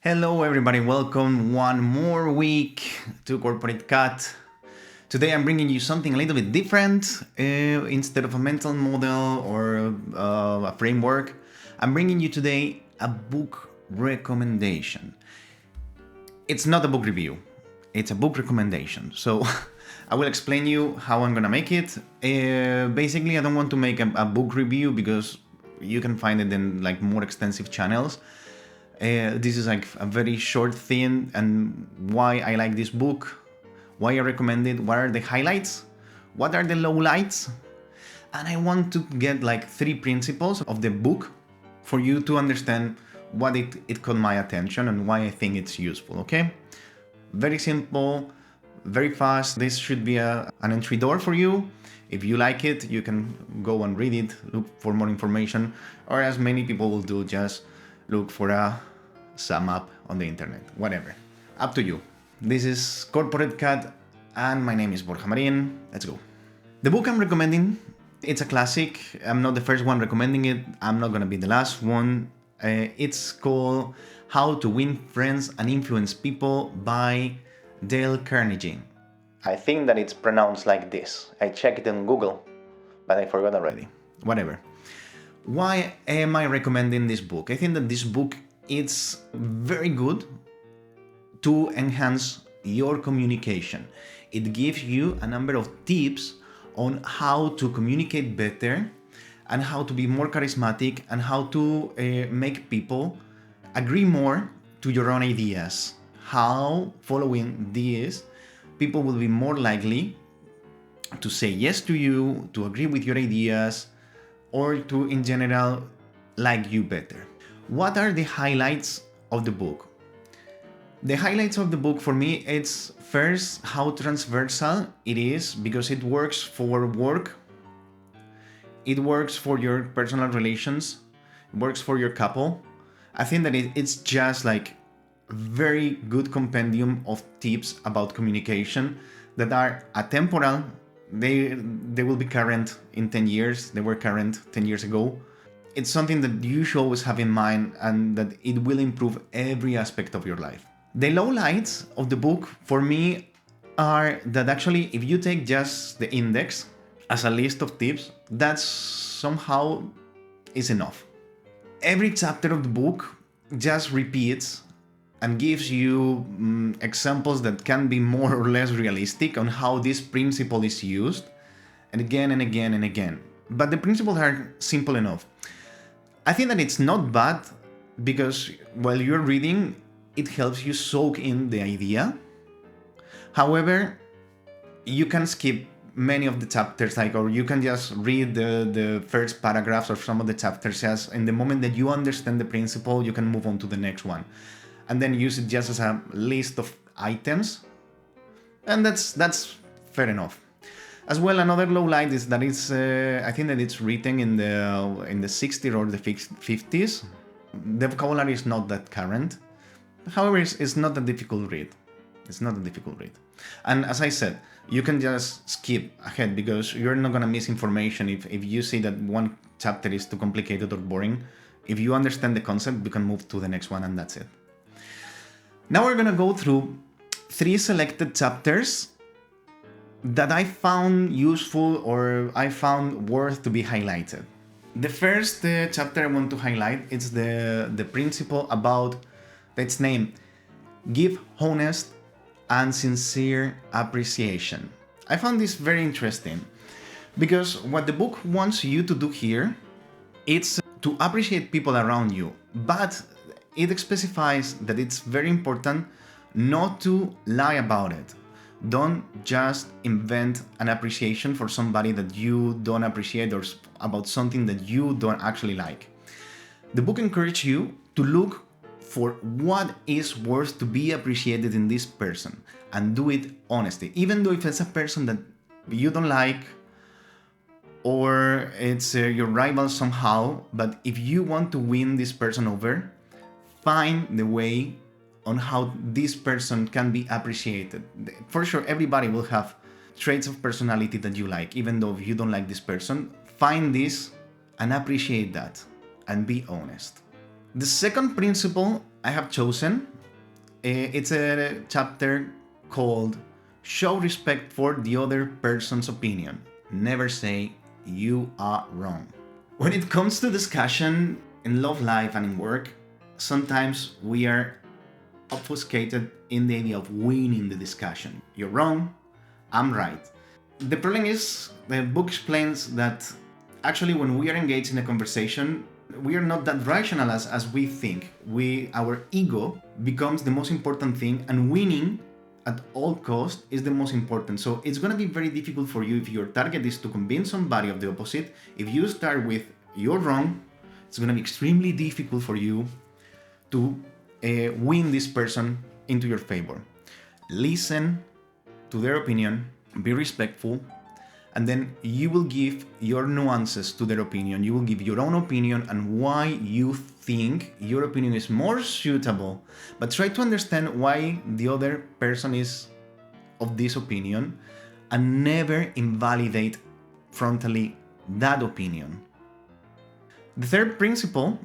Hello everybody, welcome one more week to Corporate Cut. Today I'm bringing you something a little bit different. Instead of a mental model or a framework, I'm bringing you today a book recommendation. It's not a book review, it's a book recommendation. So I will explain you how I'm gonna make it. Basically, I don't want to make a book review because you can find it in like more extensive channels. This is like a very short thing, and why I like this book, why I recommend it, what are the highlights, what are the lowlights, and I want to get like 3 principles of the book for you to understand what it caught my attention and why I think it's useful, okay? Very simple, very fast. This should be an entry door for you. If you like it, you can go and read it, look for more information, or as many people will do, just look for a sum up on the internet, whatever. Up to you. This is Corporate Cut, and my name is Borja Marin. Let's go. The book I'm recommending, it's a classic. I'm not the first one recommending it. I'm not gonna be the last one. It's called How to Win Friends and Influence People by Dale Carnegie. I think that it's pronounced like this. I checked it on Google, but I forgot already. Whatever. Why am I recommending this book? I think that this book is very good to enhance your communication. It gives you a number of tips on how to communicate better and how to be more charismatic and how to make people agree more to your own ideas. How, following this, people will be more likely to say yes to you, to agree with your ideas, or to, in general, like you better. What are the highlights of the book? The highlights of the book for me, it's first how transversal it is, because it works for work, it works for your personal relations, it works for your couple. I think that it's just like a very good compendium of tips about communication that are atemporal. They will be current in 10 years. They were current 10 years ago. It's something that you should always have in mind and that it will improve every aspect of your life. The lowlights of the book for me are that actually if you take just the index as a list of tips, that somehow is enough. Every chapter of the book just repeats and gives you examples that can be more or less realistic on how this principle is used, and again and again and again. But the principles are simple enough. I think that it's not bad because while you're reading, it helps you soak in the idea. However, you can skip many of the chapters, or you can just read the first paragraphs of some of the chapters. Just in the moment that you understand the principle, you can move on to the next one, and then use it just as a list of items, and that's fair enough. As well, another low light is that it's I think that it's written in the 60s or the 50s. The vocabulary is not that current. However, it's not a difficult read. It's not a difficult read. And as I said, you can just skip ahead because you're not gonna miss information if you see that one chapter is too complicated or boring. If you understand the concept, you can move to the next one, and that's it. Now we're gonna go through 3 selected chapters that I found useful or I found worth to be highlighted. The first chapter I want to highlight is the principle about its name, give honest and sincere appreciation. I found this very interesting because what the book wants you to do here is to appreciate people around you, but it specifies that it's very important not to lie about it. Don't just invent an appreciation for somebody that you don't appreciate or about something that you don't actually like. The book encourages you to look for what is worth to be appreciated in this person and do it honestly, even though if it's a person that you don't like or it's your rival somehow. But if you want to win this person over, find the way on how this person can be appreciated. For sure, everybody will have traits of personality that you like, even though if you don't like this person, find this and appreciate that and be honest. The second principle I have chosen, it's a chapter called Show Respect for the Other Person's Opinion. Never say you are wrong. When it comes to discussion in love life and in work, sometimes we are obfuscated in the idea of winning the discussion. You're wrong, I'm right. The problem is, the book explains that actually when we are engaged in a conversation, we are not that rational as we think. Our ego becomes the most important thing, and winning at all cost is the most important. So it's going to be very difficult for you if your target is to convince somebody of the opposite. If you start with you're wrong, it's going to be extremely difficult for you to win this person into your favor. Listen to their opinion, be respectful, and then you will give your nuances to their opinion. You will give your own opinion and why you think your opinion is more suitable. But try to understand why the other person is of this opinion and never invalidate frontally that opinion. The third principle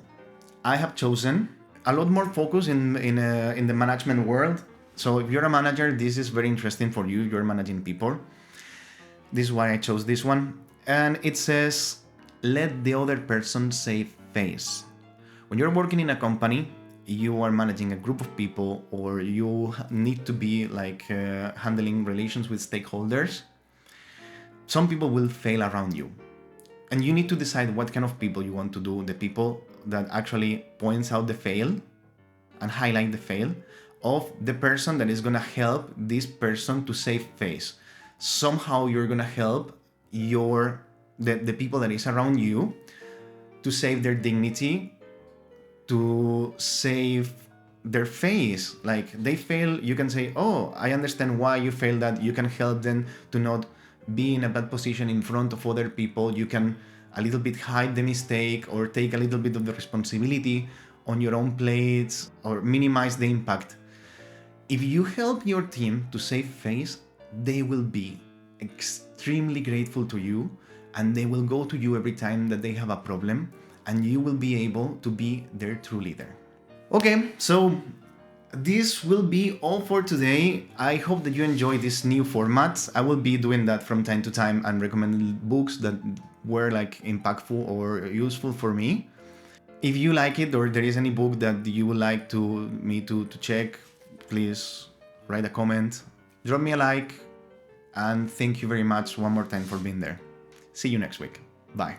I have chosen, a lot more focus in the management world. So if you're a manager, this is very interesting for you. You're managing people. This is why I chose this one. And it says, let the other person save face. When you're working in a company, you are managing a group of people, or you need to be handling relations with stakeholders. Some people will fail around you. And you need to decide what kind of people you want to do. The people that actually points out the fail and highlight the fail, of the person that is going to help this person to save face. Somehow you're going to help the people that is around you to save their dignity, to save their face. Like they fail, you can say, oh, I understand why you failed, that you can help them to not be in a bad position in front of other people. You can a little bit hide the mistake or take a little bit of the responsibility on your own plates or minimize the impact. If you help your team to save face, they will be extremely grateful to you, and they will go to you every time that they have a problem, and you will be able to be their true leader. Okay, so this will be all for today. I hope that you enjoy this new format. I will be doing that from time to time and recommending books that were impactful or useful for me. If you like it, or there is any book that you would like me to check, please write a comment, drop me a like, and thank you very much one more time for being there. See you next week. Bye.